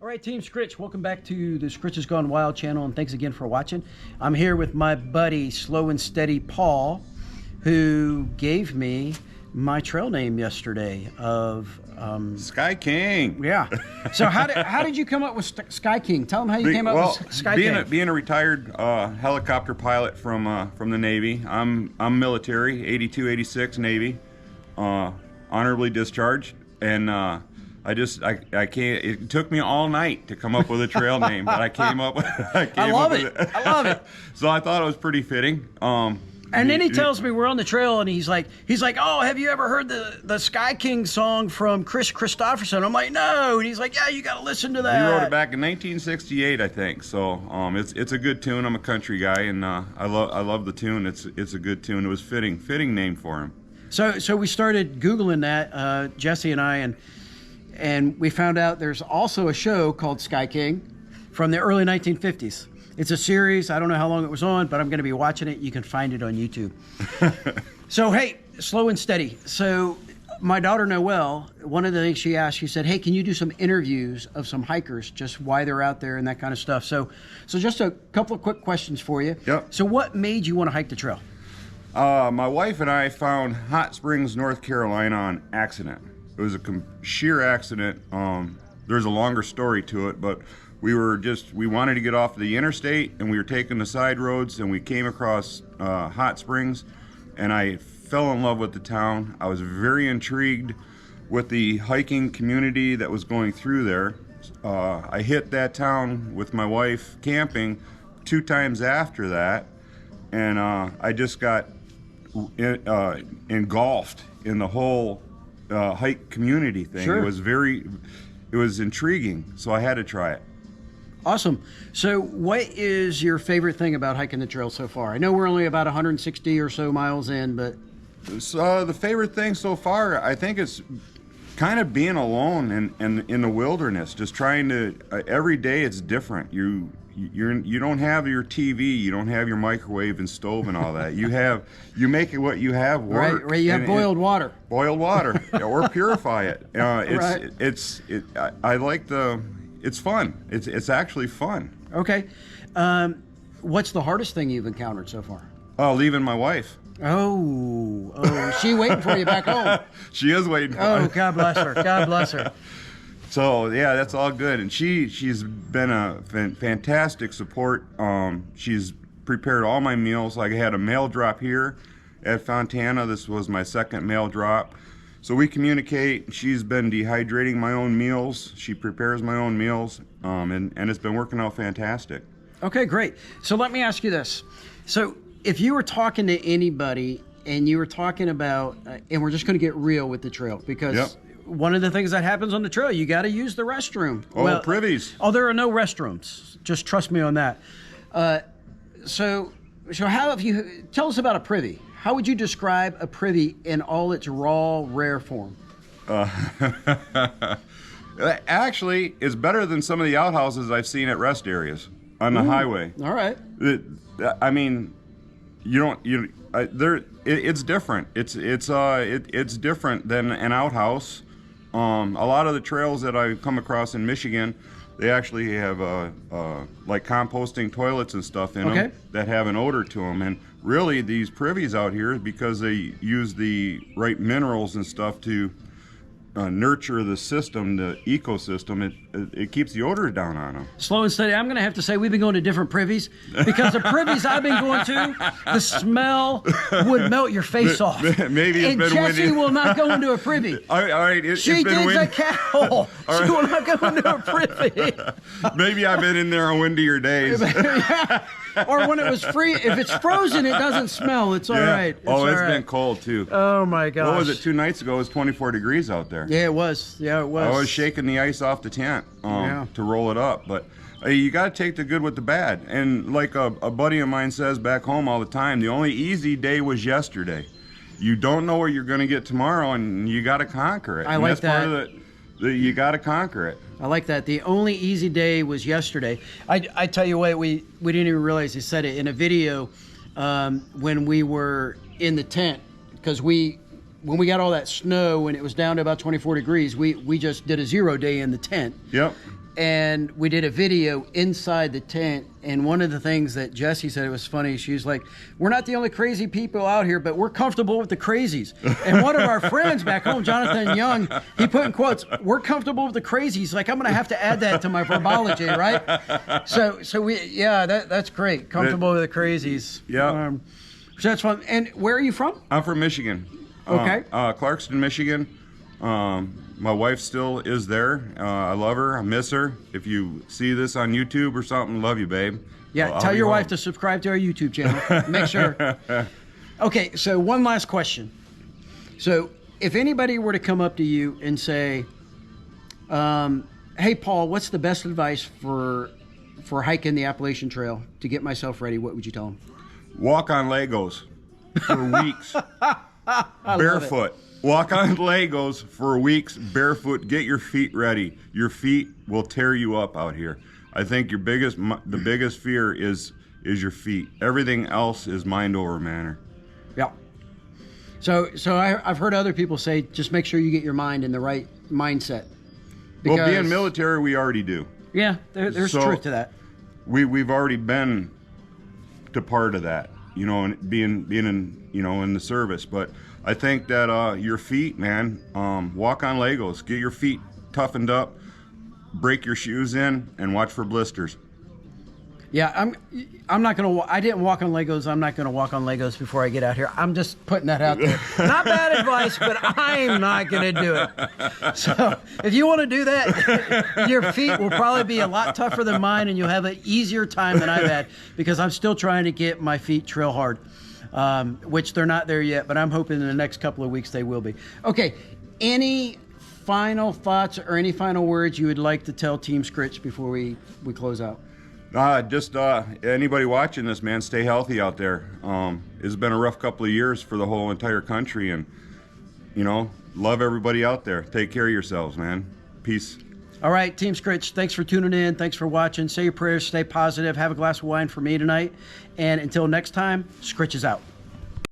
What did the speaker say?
All right, Team Scritch, welcome back to the Scritch Has Gone Wild channel, and thanks again for watching. I'm here with my buddy, Slow and Steady Paul, who gave me my trail name yesterday of... Sky King. Yeah. So how did you come up with Sky King? Tell them how you came up with Sky King. Being a retired helicopter pilot from the Navy, I'm military, 82, 86 Navy, honorably discharged, and I can't. It took me all night to come up with a trail name, but I came up with. I love it. So I thought it was pretty fitting. And then he tells me we're on the trail, and he's like, oh, have you ever heard the Sky King song from Chris Christopherson? I'm like, no. And he's like, yeah, you got to listen to that. He wrote it back in 1968, I think. So it's a good tune. I'm a country guy, and I love the tune. It's a good tune. It was fitting name for him. So we started Googling that, Jesse and I, and we found out there's also a show called Sky King from the early 1950s. It's a series. I don't know how long it was on, but I'm going to be watching it. You can find it on YouTube. So, hey, Slow and Steady. So my daughter Noelle, one of the things she asked, she said, hey, can you do some interviews of some hikers, just why they're out there and that kind of stuff. So just a couple of quick questions for you. Yep. So what made you want to hike the trail? My wife and I found Hot Springs, North Carolina on accident. It was a sheer accident. There's a longer story to it, but we wanted to get off the interstate, and we were taking the side roads, and we came across Hot Springs, and I fell in love with the town. I was very intrigued with the hiking community that was going through there. I hit that town with my wife camping 2 times after that, and I just got engulfed in the whole hike community thing. Sure. It was intriguing, so I had to try it. Awesome. So what is your favorite thing about hiking the trail so far? I know we're only about 160 or so miles in, but... So, the favorite thing so far, I think it's kind of being alone and in the wilderness, just trying to... every day it's different. You don't have your TV, you don't have your microwave and stove and all that. You make it what you have work. Right. You have boiled water. Boiled water, or purify it. Right. I like it's fun. It's actually fun. Okay. What's the hardest thing you've encountered so far? Oh, leaving my wife. Oh, is she waiting for you back home? She is waiting for me. Oh, God bless her. God bless her. So, yeah, that's all good. And she's been a fantastic support. She's prepared all my meals. Like, I had a mail drop here at Fontana. This was my second mail drop. So we communicate. She's been dehydrating my own meals. She prepares my own meals, and it's been working out fantastic. Okay, great. So let me ask you this. So if you were talking to anybody and you were talking about, and we're just going to get real with the trail, because one of the things that happens on the trail, you got to use the restroom. Oh, privies. Oh, there are no restrooms. Just trust me on that. So how have you, tell us about a privy. How would you describe a privy in all its raw, rare form? Actually, it's better than some of the outhouses I've seen at rest areas on the highway. All right. I mean, it's different. It's different than an outhouse. A lot of the trails that I've come across in Michigan, they actually have like composting toilets and stuff in them that have an odor to them. And really, these privies out here, because they use the right minerals and stuff to nurture the system, the ecosystem, it keeps the odor down on them. Slow and Steady, I'm going to have to say we've been going to different privies, because the privies I've been going to, the smell would melt your face off. Maybe it's been Jesse windy. will not go into a privy. All right, she digs a cow. She will not go into a privy. Maybe I've been in there on windier days. Yeah. Or when it was free. If it's frozen, it doesn't smell. It's all right. It's been cold too. Oh my gosh. What was it? 2 nights ago, it was 24 degrees out there. Yeah, it was. I was shaking the ice off the tent to roll it up. But you got to take the good with the bad. And like a buddy of mine says back home all the time, the only easy day was yesterday. You don't know what you're going to get tomorrow, and you got to conquer it. I like that. Part of you got to conquer it. I like that. The only easy day was yesterday. I tell you what, we didn't even realize he said it in a video when we were in the tent, because when we got all that snow and it was down to about 24 degrees, we just did a 0 day in the tent. Yep. and we did a video inside the tent. And one of the things that Jessie said, it was funny. She was like, "We're not the only crazy people out here, but we're comfortable with the crazies." And one of our friends back home, Jonathan Young, he put in quotes, "We're comfortable with the crazies." Like, I'm going to have to add that to my verbology, right? So we, yeah, that's great. Comfortable with the crazies. Yeah. So that's fun. And where are you from? I'm from Michigan. Okay. Clarkston, Michigan. My wife still is there. I love her. I miss her. If you see this on YouTube or something, love you, babe. Yeah, tell your wife to subscribe to our YouTube channel. Make sure. Okay, so one last question. So if anybody were to come up to you and say, "Hey, Paul, what's the best advice for hiking the Appalachian Trail to get myself ready?" What would you tell them? Walk on Legos for weeks. Barefoot. Walk on Legos for weeks, barefoot. Get your feet ready. Your feet will tear you up out here. I think the biggest fear is your feet. Everything else is mind over matter. Yeah. So I've heard other people say, just make sure you get your mind in the right mindset. Well, being military, we already do. Yeah, there's truth to that. We've already been to part of that, and being in in the service. But I think that your feet, man, walk on Legos. Get your feet toughened up, break your shoes in, and watch for blisters. Yeah, I'm not gonna. I didn't walk on Legos. I'm not gonna walk on Legos before I get out here. I'm just putting that out there. Not bad advice, but I'm not gonna do it. So if you want to do that, your feet will probably be a lot tougher than mine, and you'll have an easier time than I've had because I'm still trying to get my feet trail hard, which they're not there yet. But I'm hoping in the next couple of weeks they will be. Okay, any final thoughts or any final words you would like to tell Team Scritch before we close out? Just anybody watching this, man, stay healthy out there. It's been a rough couple of years for the whole entire country, and love everybody out there. Take care of yourselves, man. Peace. All right, Team Scritch, thanks for tuning in. Thanks for watching. Say your prayers, stay positive, have a glass of wine for me tonight. And until next time, Scritch is out.